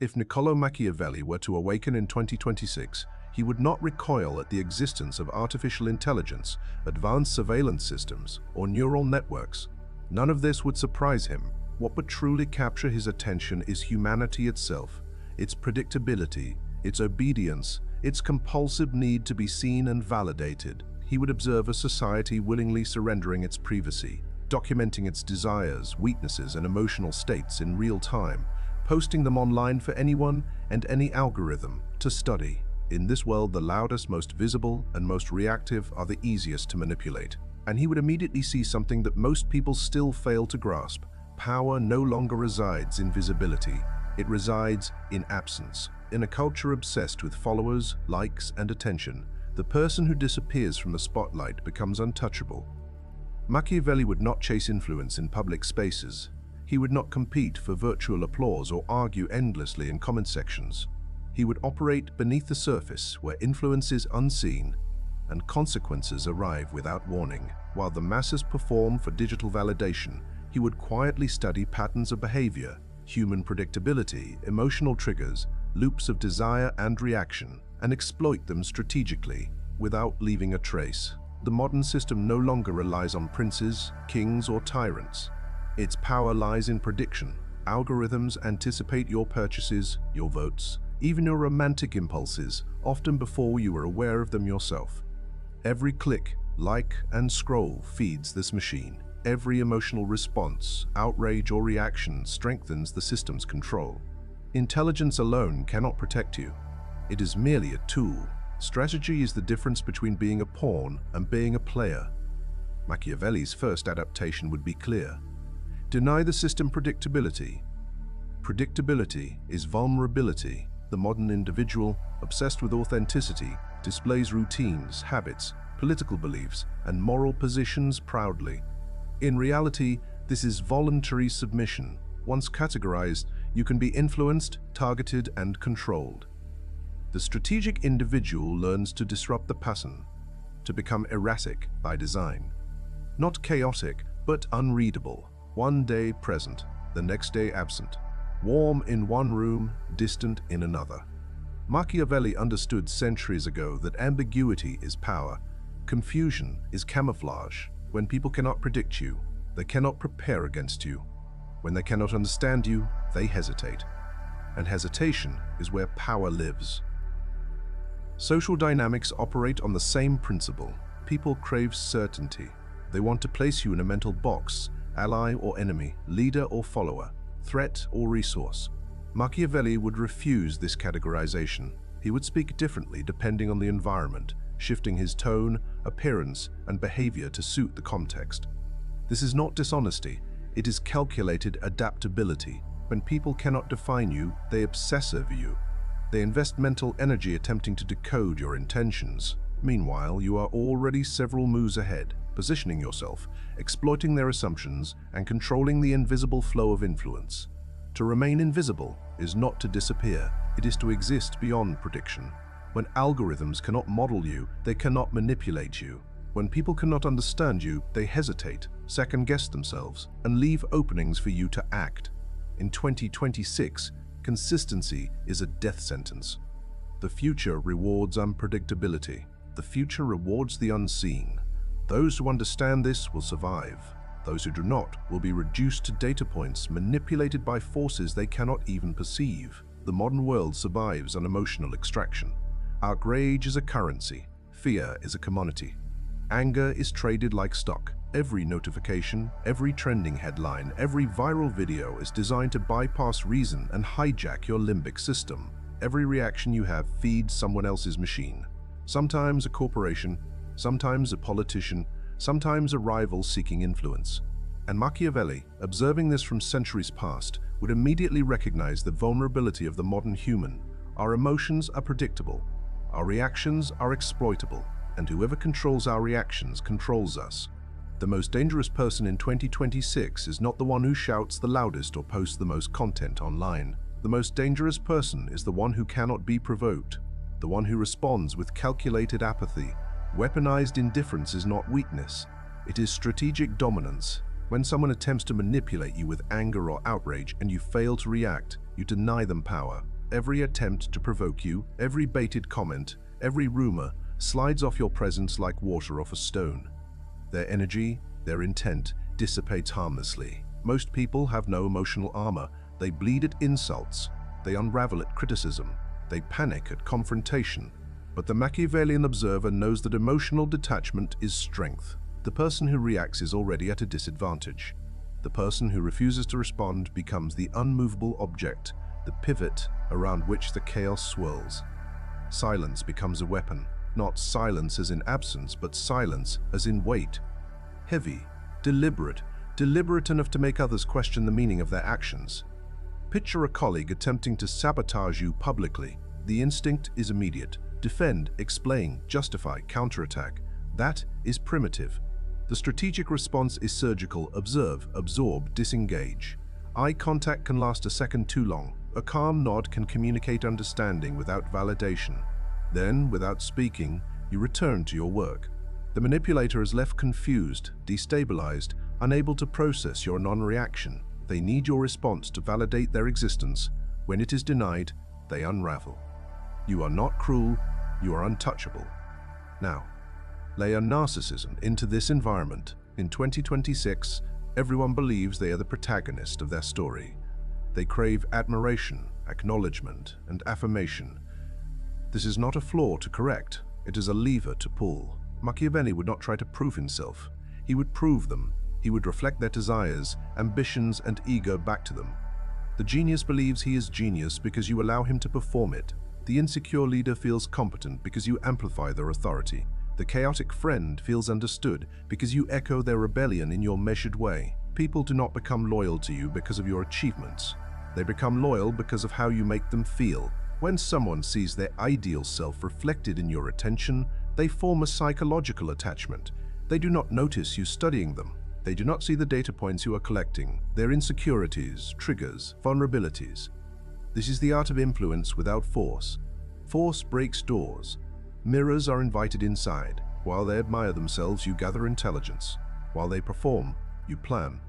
If Niccolò Machiavelli were to awaken in 2026, he would not recoil at the existence of artificial intelligence, advanced surveillance systems, or neural networks. None of this would surprise him. What would truly capture his attention is humanity itself, its predictability, its obedience, its compulsive need to be seen and validated. He would observe a society willingly surrendering its privacy, documenting its desires, weaknesses, and emotional states in real time, posting them online for anyone and any algorithm to study. In this world, the loudest, most visible, and most reactive are the easiest to manipulate. And he would immediately see something that most people still fail to grasp. Power no longer resides in visibility. It resides in absence. In a culture obsessed with followers, likes, and attention, the person who disappears from the spotlight becomes untouchable. Machiavelli would not chase influence in public spaces. He would not compete for virtual applause or argue endlessly in comment sections. He would operate beneath the surface where influence is unseen and consequences arrive without warning. While the masses perform for digital validation, he would quietly study patterns of behavior, human predictability, emotional triggers, loops of desire and reaction, and exploit them strategically without leaving a trace. The modern system no longer relies on princes, kings, or tyrants. Its power lies in prediction. Algorithms anticipate your purchases, your votes, even your romantic impulses, often before you are aware of them yourself. Every click, like, and scroll feeds this machine. Every emotional response, outrage, or reaction strengthens the system's control. Intelligence alone cannot protect you. It is merely a tool. Strategy is the difference between being a pawn and being a player. Machiavelli's first adaptation would be clear. Deny the system predictability. Predictability is vulnerability. The modern individual, obsessed with authenticity, displays routines, habits, political beliefs, and moral positions proudly. In reality, this is voluntary submission. Once categorized, you can be influenced, targeted, and controlled. The strategic individual learns to disrupt the pattern, to become erratic by design. Not chaotic, but unreadable. One day present, the next day absent. Warm in one room, distant in another. Machiavelli understood centuries ago that ambiguity is power. Confusion is camouflage. When people cannot predict you, they cannot prepare against you. When they cannot understand you, they hesitate. And hesitation is where power lives. Social dynamics operate on the same principle. People crave certainty. They want to place you in a mental box, ally or enemy, leader or follower, threat or resource. Machiavelli would refuse this categorization. He would speak differently depending on the environment, shifting his tone, appearance, and behavior to suit the context. This is not dishonesty, it is calculated adaptability. When people cannot define you, they obsess over you. They invest mental energy attempting to decode your intentions. Meanwhile, you are already several moves ahead, positioning yourself, exploiting their assumptions, and controlling the invisible flow of influence. To remain invisible is not to disappear, it is to exist beyond prediction. When algorithms cannot model you, they cannot manipulate you. When people cannot understand you, they hesitate, second-guess themselves, and leave openings for you to act. In 2026, consistency is a death sentence. The future rewards unpredictability. The future rewards the unseen. Those who understand this will survive. Those who do not will be reduced to data points manipulated by forces they cannot even perceive. The modern world survives on emotional extraction. Outrage is a currency. Fear is a commodity. Anger is traded like stock. Every notification, every trending headline, every viral video is designed to bypass reason and hijack your limbic system. Every reaction you have feeds someone else's machine. Sometimes a corporation, sometimes a politician, sometimes a rival seeking influence. And Machiavelli, observing this from centuries past, would immediately recognize the vulnerability of the modern human. Our emotions are predictable. Our reactions are exploitable. And whoever controls our reactions controls us. The most dangerous person in 2026 is not the one who shouts the loudest or posts the most content online. The most dangerous person is the one who cannot be provoked, the one who responds with calculated apathy. Weaponized indifference is not weakness, it is strategic dominance. When someone attempts to manipulate you with anger or outrage and you fail to react, you deny them power. Every attempt to provoke you, every baited comment, every rumor slides off your presence like water off a stone. Their energy, their intent, dissipates harmlessly. Most people have no emotional armor. They bleed at insults. They unravel at criticism. They panic at confrontation. But the Machiavellian observer knows that emotional detachment is strength. The person who reacts is already at a disadvantage. The person who refuses to respond becomes the unmovable object, the pivot around which the chaos swirls. Silence becomes a weapon. Not silence as in absence, but silence as in weight. Heavy, deliberate enough to make others question the meaning of their actions. Picture a colleague attempting to sabotage you publicly. The instinct is immediate. Defend, explain, justify, counterattack. That is primitive. The strategic response is surgical. Observe, absorb, disengage. Eye contact can last a second too long. A calm nod can communicate understanding without validation. Then, without speaking, you return to your work. The manipulator is left confused, destabilized, unable to process your non-reaction. They need your response to validate their existence. When it is denied, they unravel. You are not cruel, you are untouchable. Now, layer narcissism into this environment. In 2026, everyone believes they are the protagonist of their story. They crave admiration, acknowledgement, and affirmation. This is not a flaw to correct, it is a lever to pull. Machiavelli would not try to prove himself. He would prove them. He would reflect their desires, ambitions, and ego back to them. The genius believes he is genius because you allow him to perform it. The insecure leader feels competent because you amplify their authority. The chaotic friend feels understood because you echo their rebellion in your measured way. People do not become loyal to you because of your achievements. They become loyal because of how you make them feel. When someone sees their ideal self reflected in your attention, they form a psychological attachment. They do not notice you studying them. They do not see the data points you are collecting, their insecurities, triggers, vulnerabilities. This is the art of influence without force. Force breaks doors. Mirrors are invited inside. While they admire themselves, you gather intelligence. While they perform, you plan.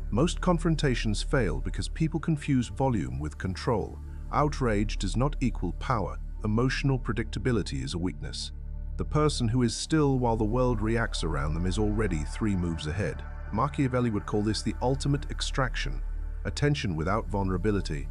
Most confrontations fail because people confuse volume with control. Outrage does not equal power. Emotional predictability is a weakness. The person who is still while the world reacts around them is already 3 moves ahead. Machiavelli would call this the ultimate extraction. Attention without vulnerability.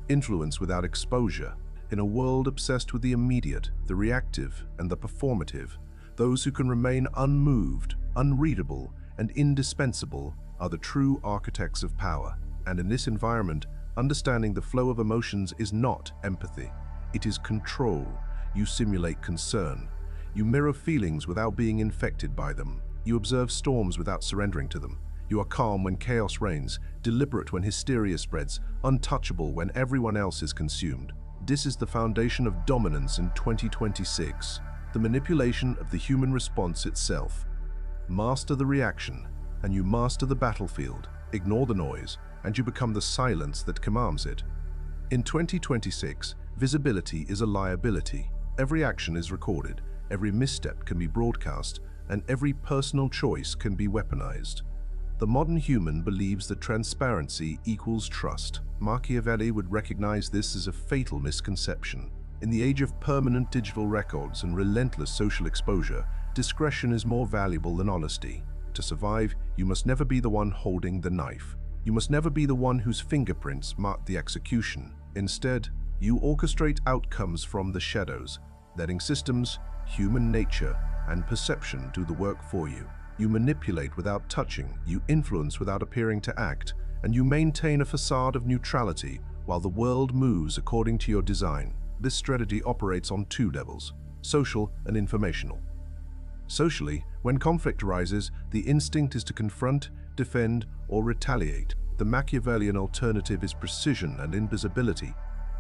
Influence without exposure. In a world obsessed with the immediate, the reactive, and the performative, those who can remain unmoved, unreadable, and indispensable are the true architects of power. And in this environment, understanding the flow of emotions is not empathy. It is control. You simulate concern. You mirror feelings without being infected by them. You observe storms without surrendering to them. You are calm when chaos reigns, deliberate when hysteria spreads, untouchable when everyone else is consumed. This is the foundation of dominance in 2026, the manipulation of the human response itself. Master the reaction, and you master the battlefield. Ignore the noise, and you become the silence that commands it. In 2026, visibility is a liability. Every action is recorded, every misstep can be broadcast, and every personal choice can be weaponized. The modern human believes that transparency equals trust. Machiavelli would recognize this as a fatal misconception. In the age of permanent digital records and relentless social exposure, discretion is more valuable than honesty. To survive, you must never be the one holding the knife. You must never be the one whose fingerprints mark the execution. Instead, you orchestrate outcomes from the shadows, letting systems, human nature, and perception do the work for you. You manipulate without touching, you influence without appearing to act, and you maintain a facade of neutrality while the world moves according to your design. This strategy operates on 2 levels, social and informational. Socially, when conflict arises, the instinct is to confront, defend, or retaliate. The Machiavellian alternative is precision and invisibility.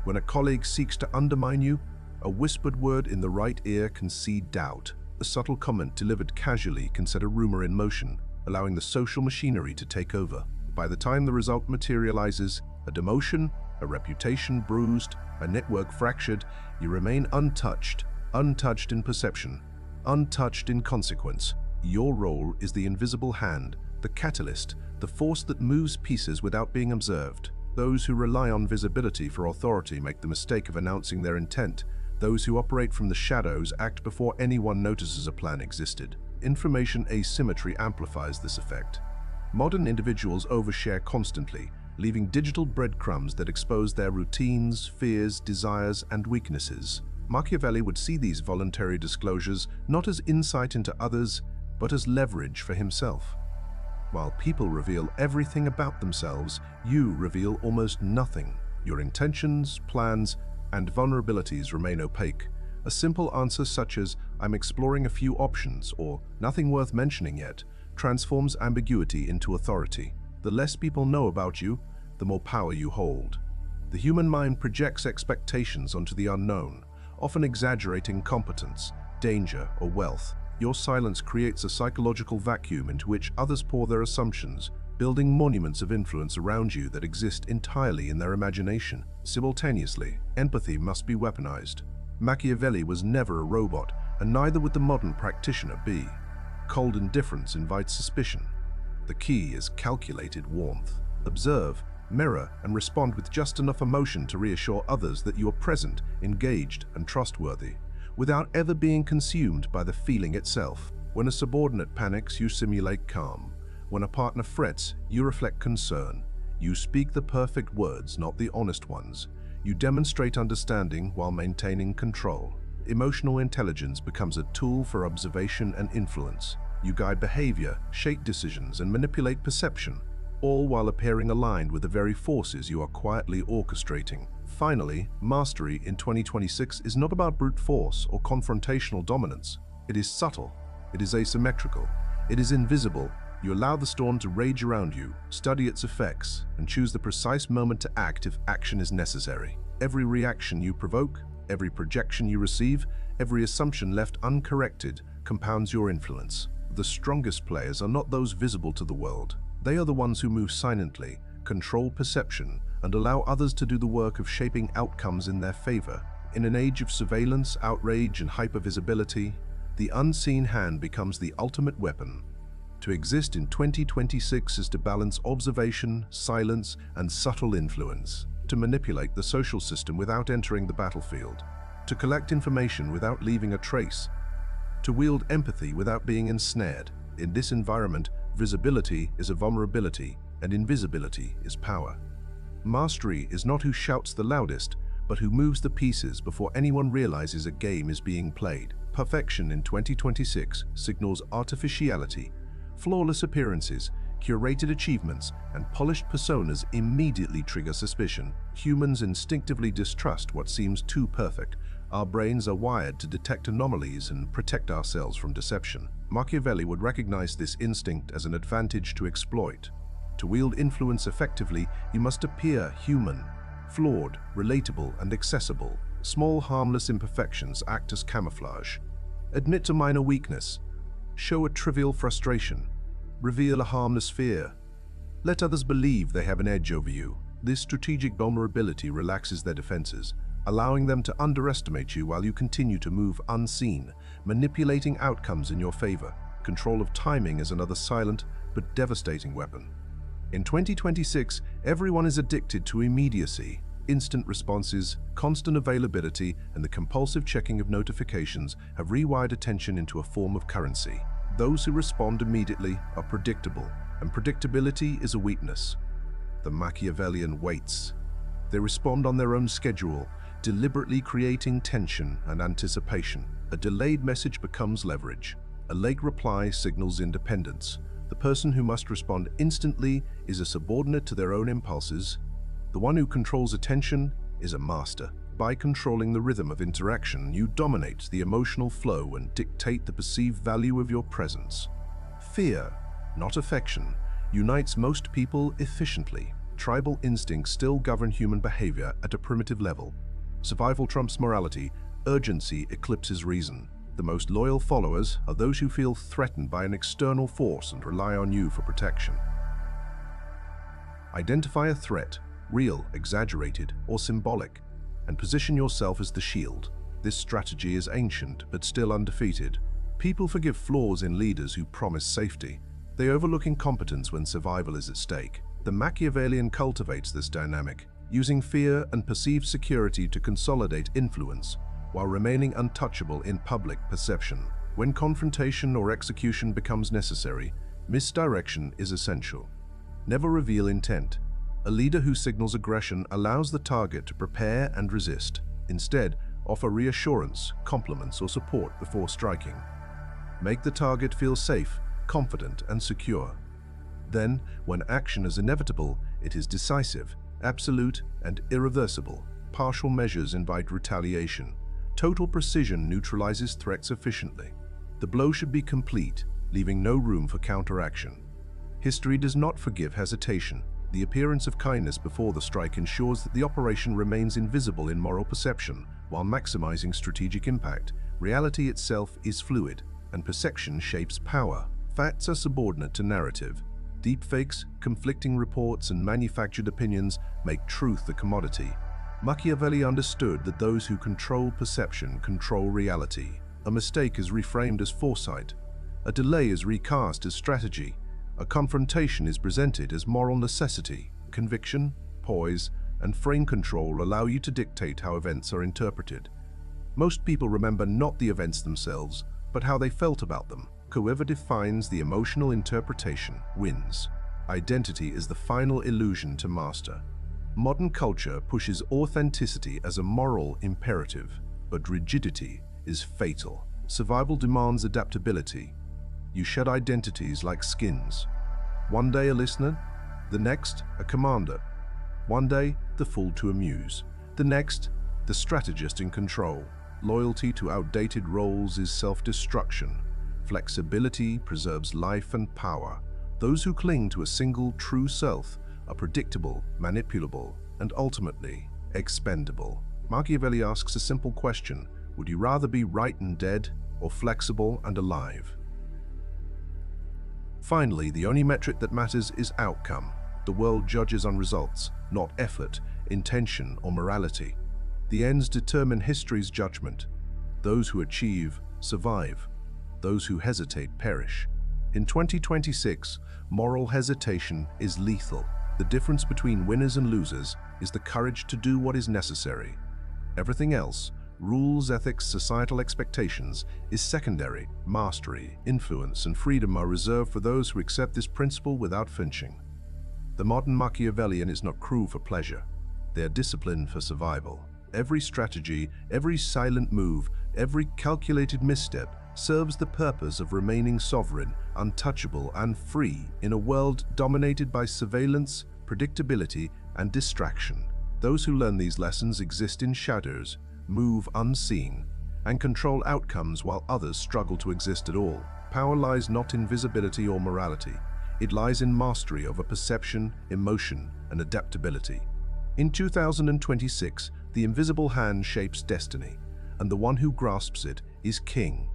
When a colleague seeks to undermine you, a whispered word in the right ear can seed doubt. A subtle comment delivered casually can set a rumor in motion, allowing the social machinery to take over. By the time the result materializes, a demotion, a reputation bruised, a network fractured, you remain untouched in perception, untouched in consequence. Your role is the invisible hand, the catalyst, the force that moves pieces without being observed. Those who rely on visibility for authority make the mistake of announcing their intent. Those who operate from the shadows act before anyone notices a plan existed. Information asymmetry amplifies this effect. Modern individuals overshare constantly, leaving digital breadcrumbs that expose their routines, fears, desires, and weaknesses. Machiavelli would see these voluntary disclosures not as insight into others, but as leverage for himself. While people reveal everything about themselves, you reveal almost nothing. Your intentions, plans, and vulnerabilities remain opaque. A simple answer such as, "I'm exploring a few options," or "nothing worth mentioning yet," transforms ambiguity into authority. The less people know about you, the more power you hold. The human mind projects expectations onto the unknown, often exaggerating competence, danger, or wealth. Your silence creates a psychological vacuum into which others pour their assumptions, building monuments of influence around you that exist entirely in their imagination. Simultaneously, empathy must be weaponized. Machiavelli was never a robot, and neither would the modern practitioner be. Cold indifference invites suspicion. The key is calculated warmth. Observe, mirror, and respond with just enough emotion to reassure others that you are present, engaged, and trustworthy, without ever being consumed by the feeling itself. When a subordinate panics, you simulate calm. When a partner frets, you reflect concern. You speak the perfect words, not the honest ones. You demonstrate understanding while maintaining control. Emotional intelligence becomes a tool for observation and influence. You guide behavior, shape decisions, and manipulate perception, all while appearing aligned with the very forces you are quietly orchestrating. Finally, mastery in 2026 is not about brute force or confrontational dominance. It is subtle, it is asymmetrical, it is invisible. You allow the storm to rage around you, study its effects, and choose the precise moment to act if action is necessary. Every reaction you provoke, every projection you receive, every assumption left uncorrected compounds your influence. The strongest players are not those visible to the world. They are the ones who move silently, control perception, and allow others to do the work of shaping outcomes in their favor. In an age of surveillance, outrage, and hypervisibility, the unseen hand becomes the ultimate weapon. To exist in 2026 is to balance observation, silence, and subtle influence. To manipulate the social system without entering the battlefield. To collect information without leaving a trace. To wield empathy without being ensnared. In this environment, visibility is a vulnerability, and invisibility is power. Mastery is not who shouts the loudest, but who moves the pieces before anyone realizes a game is being played. Perfection in 2026 signals artificiality. Flawless appearances, curated achievements, and polished personas immediately trigger suspicion. Humans instinctively distrust what seems too perfect. Our brains are wired to detect anomalies and protect ourselves from deception. Machiavelli would recognize this instinct as an advantage to exploit. To wield influence effectively, you must appear human, flawed, relatable, and accessible. Small, harmless imperfections act as camouflage. Admit a minor weakness. Show a trivial frustration. Reveal a harmless fear. Let others believe they have an edge over you. This strategic vulnerability relaxes their defenses, allowing them to underestimate you while you continue to move unseen, manipulating outcomes in your favor. Control of timing is another silent but devastating weapon. In 2026, everyone is addicted to immediacy. Instant responses, constant availability, and the compulsive checking of notifications have rewired attention into a form of currency. Those who respond immediately are predictable, and predictability is a weakness. The Machiavellian waits. They respond on their own schedule, deliberately creating tension and anticipation. A delayed message becomes leverage. A late reply signals independence. The person who must respond instantly is a subordinate to their own impulses. The one who controls attention is a master. By controlling the rhythm of interaction, you dominate the emotional flow and dictate the perceived value of your presence. Fear, not affection, unites most people efficiently. Tribal instincts still govern human behavior at a primitive level. Survival trumps morality, urgency eclipses reason. The most loyal followers are those who feel threatened by an external force and rely on you for protection. Identify a threat, real, exaggerated, or symbolic, and position yourself as the shield. This strategy is ancient, but still undefeated. People forgive flaws in leaders who promise safety. They overlook incompetence when survival is at stake. The Machiavellian cultivates this dynamic, using fear and perceived security to consolidate influence, while remaining untouchable in public perception. When confrontation or execution becomes necessary, misdirection is essential. Never reveal intent. A leader who signals aggression allows the target to prepare and resist. Instead, offer reassurance, compliments, or support before striking. Make the target feel safe, confident, and secure. Then, when action is inevitable, it is decisive, absolute, and irreversible. Partial measures invite retaliation. Total precision neutralizes threats efficiently. The blow should be complete, leaving no room for counteraction. History does not forgive hesitation. The appearance of kindness before the strike ensures that the operation remains invisible in moral perception, while maximizing strategic impact. Reality itself is fluid, and perception shapes power. Facts are subordinate to narrative. Deepfakes, conflicting reports, and manufactured opinions make truth a commodity. Machiavelli understood that those who control perception control reality. A mistake is reframed as foresight. A delay is recast as strategy. A confrontation is presented as moral necessity. Conviction, poise, and frame control allow you to dictate how events are interpreted. Most people remember not the events themselves, but how they felt about them. Whoever defines the emotional interpretation wins. Identity is the final illusion to master. Modern culture pushes authenticity as a moral imperative, but rigidity is fatal. Survival demands adaptability. You shed identities like skins. One day a listener, the next a commander. One day the fool to amuse, the next the strategist in control. Loyalty to outdated roles is self-destruction. Flexibility preserves life and power. Those who cling to a single true self are predictable, manipulable, and ultimately expendable. Machiavelli asks a simple question: would you rather be right and dead, or flexible and alive? Finally, the only metric that matters is outcome. The world judges on results, not effort, intention, or morality. The ends determine history's judgment. Those who achieve survive. Those who hesitate perish. In 2026, moral hesitation is lethal. The difference between winners and losers is the courage to do what is necessary. Everything else, rules, ethics, societal expectations, is secondary. Mastery, influence, and freedom are reserved for those who accept this principle without flinching. The modern Machiavellian is not cruel for pleasure. They are disciplined for survival. Every strategy, every silent move, every calculated misstep serves the purpose of remaining sovereign, untouchable, and free in a world dominated by surveillance, predictability, and distraction. Those who learn these lessons exist in shadows, move unseen, and control outcomes while others struggle to exist at all. Power lies not in visibility or morality. It lies in mastery over perception, emotion, and adaptability. In 2026, the invisible hand shapes destiny, and the one who grasps it is king.